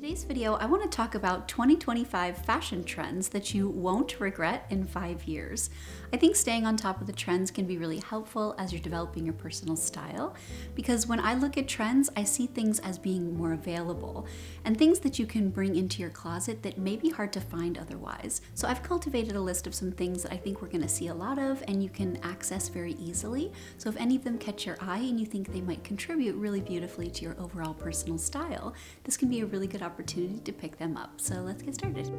today's video, I want to talk about 2025 fashion trends that you won't regret in 5 years. I think staying on top of the trends can be really helpful as you're developing your personal style, because when I look at trends, I see things as being more available and things that you can bring into your closet that may be hard to find otherwise. So I've cultivated a list of some things that I think we're going to see a lot of and you can access very easily. So if any of them catch your eye and you think they might contribute really beautifully to your overall personal style, this can be a really good opportunity to pick them up. So let's get started.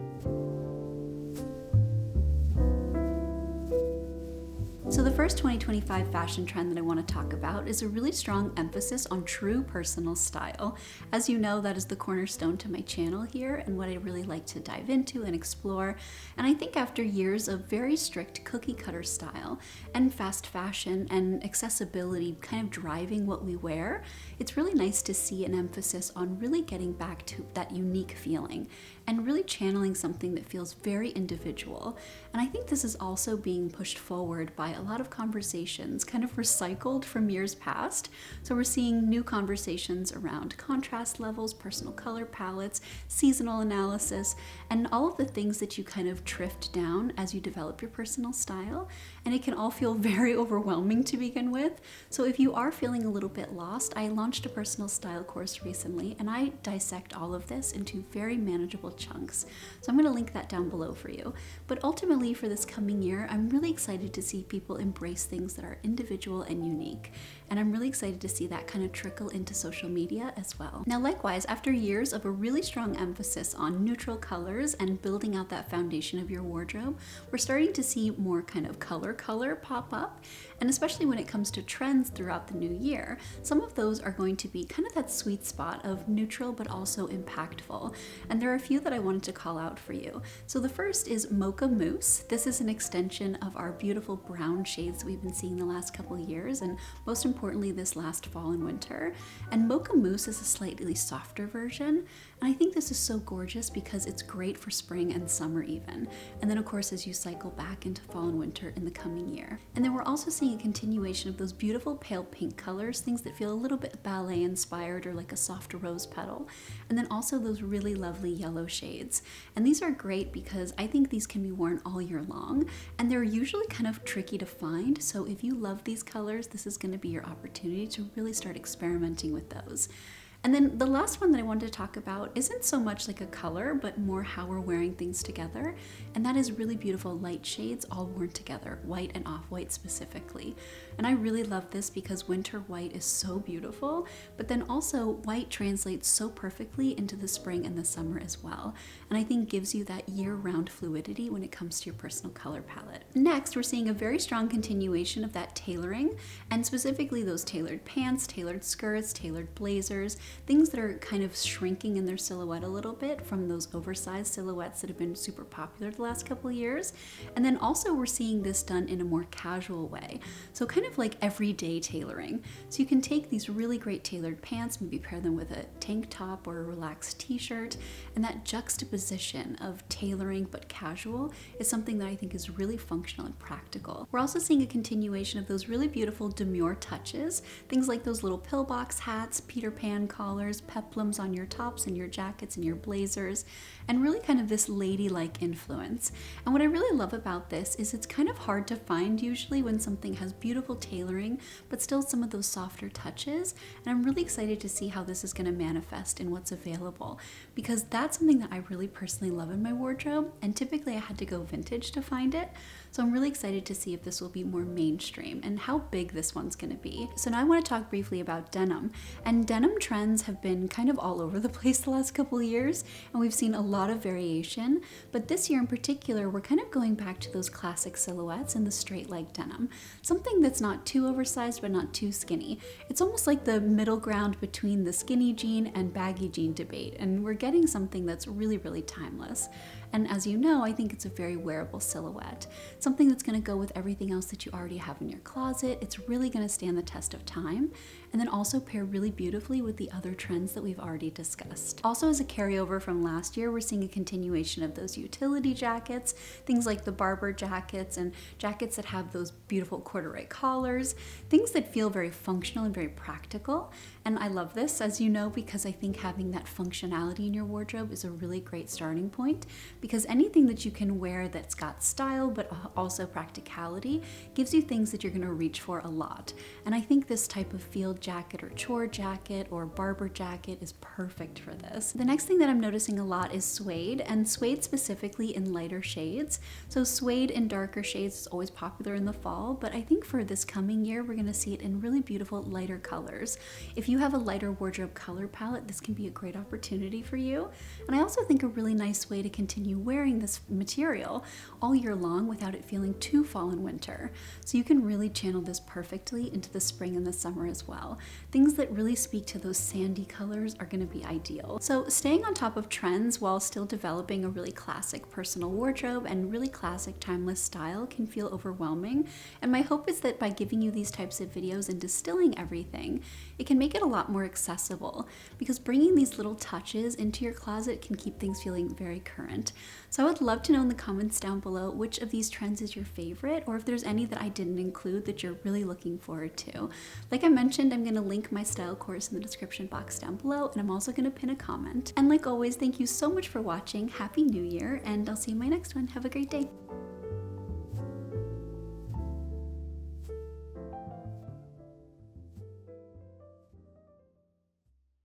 So the first 2025 fashion trend that I want to talk about is a really strong emphasis on true personal style. As you know, that is the cornerstone to my channel here and what I really like to dive into and explore. And I think after years of very strict cookie cutter style and fast fashion and accessibility kind of driving what we wear, it's really nice to see an emphasis on really getting back to that unique feeling and really channeling something that feels very individual. And I think this is also being pushed forward by a lot of conversations kind of recycled from years past. So we're seeing new conversations around contrast levels, personal color palettes, seasonal analysis, and all of the things that you kind of drift down as you develop your personal style. And it can all feel very overwhelming to begin with. So if you are feeling a little bit lost, I launched a personal style course recently and I dissect all of this into very manageable chunks. So I'm going to link that down below for you. But ultimately for this coming year, I'm really excited to see people embrace things that are individual and unique. And I'm really excited to see that kind of trickle into social media as well. Now, likewise, after years of a really strong emphasis on neutral colors and building out that foundation of your wardrobe, we're starting to see more kind of color pop up. And especially when it comes to trends throughout the new year, some of those are going to be kind of that sweet spot of neutral but also impactful. And there are a few that I wanted to call out for you. So the first is Mocha Mousse. This is an extension of our beautiful brown shades that we've been seeing the last couple of years, and most importantly this last fall and winter. And Mocha Mousse is a slightly softer version, and I think this is so gorgeous because it's great for spring and summer even. And then of course as you cycle back into fall and winter in the coming year. And then we're also seeing a continuation of those beautiful pale pink colors, things that feel a little bit ballet inspired or like a soft rose petal. And then also those really lovely yellow shades. And these are great because I think these can be worn all year long and they're usually kind of tricky to find. So if you love these colors, this is going to be your opportunity to really start experimenting with those. And then the last one that I wanted to talk about isn't so much like a color, but more how we're wearing things together. And that is really beautiful light shades all worn together, white and off-white specifically. And I really love this because winter white is so beautiful, but then also white translates so perfectly into the spring and the summer as well. And I think gives you that year-round fluidity when it comes to your personal color palette. Next, we're seeing a very strong continuation of that tailoring, and specifically those tailored pants, tailored skirts, tailored blazers, things that are kind of shrinking in their silhouette a little bit from those oversized silhouettes that have been super popular the last couple of years. And then also we're seeing this done in a more casual way. So kind of like everyday tailoring. So you can take these really great tailored pants, maybe pair them with a tank top or a relaxed t-shirt, and that juxtaposition of tailoring but casual is something that I think is really functional and practical. We're also seeing a continuation of those really beautiful demure touches, things like those little pillbox hats, Peter Pan collars, peplums on your tops and your jackets and your blazers, and really kind of this ladylike influence. And what I really love about this is it's kind of hard to find usually when something has beautiful tailoring, but still some of those softer touches. And I'm really excited to see how this is going to manifest in what's available, because that's something that I really personally love in my wardrobe. And typically I had to go vintage to find it. So I'm really excited to see if this will be more mainstream and how big this one's going to be. So now I want to talk briefly about denim. And denim trends have been kind of all over the place the last couple of years, and we've seen a lot of variation. But this year in particular, we're kind of going back to those classic silhouettes in the straight leg denim. Something that's not too oversized but not too skinny. It's almost like the middle ground between the skinny jean and baggy jean debate, and we're getting something that's really, really timeless. And as you know, I think it's a very wearable silhouette. Something that's going to go with everything else that you already have in your closet. It's really going to stand the test of time, and then also pair really beautifully with the other trends that we've already discussed. Also, as a carryover from last year, we're seeing a continuation of those utility jackets, things like the barber jackets and jackets that have those beautiful corduroy collars, things that feel very functional and very practical. And I love this, as you know, because I think having that functionality in your wardrobe is a really great starting point, because anything that you can wear that's got style but also practicality gives you things that you're going to reach for a lot. And I think this type of field jacket or chore jacket or barber jacket is perfect for this. The next thing that I'm noticing a lot is suede, and suede specifically in lighter shades. So suede in darker shades is always popular in the fall, but I think for this coming year we're going to see it in really beautiful lighter colors. If you have a lighter wardrobe color palette, this can be a great opportunity for you. And I also think a really nice way to continue wearing this material all year long without it feeling too fall and winter. So you can really channel this perfectly into the spring and the summer as well. Things that really speak to those sandy colors are going to be ideal. So staying on top of trends while still developing a really classic personal wardrobe and really classic timeless style can feel overwhelming. And my hope is that by giving you these types of videos and distilling everything, it can make it a lot more accessible, because bringing these little touches into your closet can keep things feeling very current. So I would love to know in the comments down below which of these trends is your favorite, or if there's any that I didn't include that you're really looking forward to. Like I mentioned, I'm going to link my style course in the description box down below, and I'm also going to pin a comment. And like always, thank you so much for watching. Happy New Year, and I'll see you in my next one. Have a great day.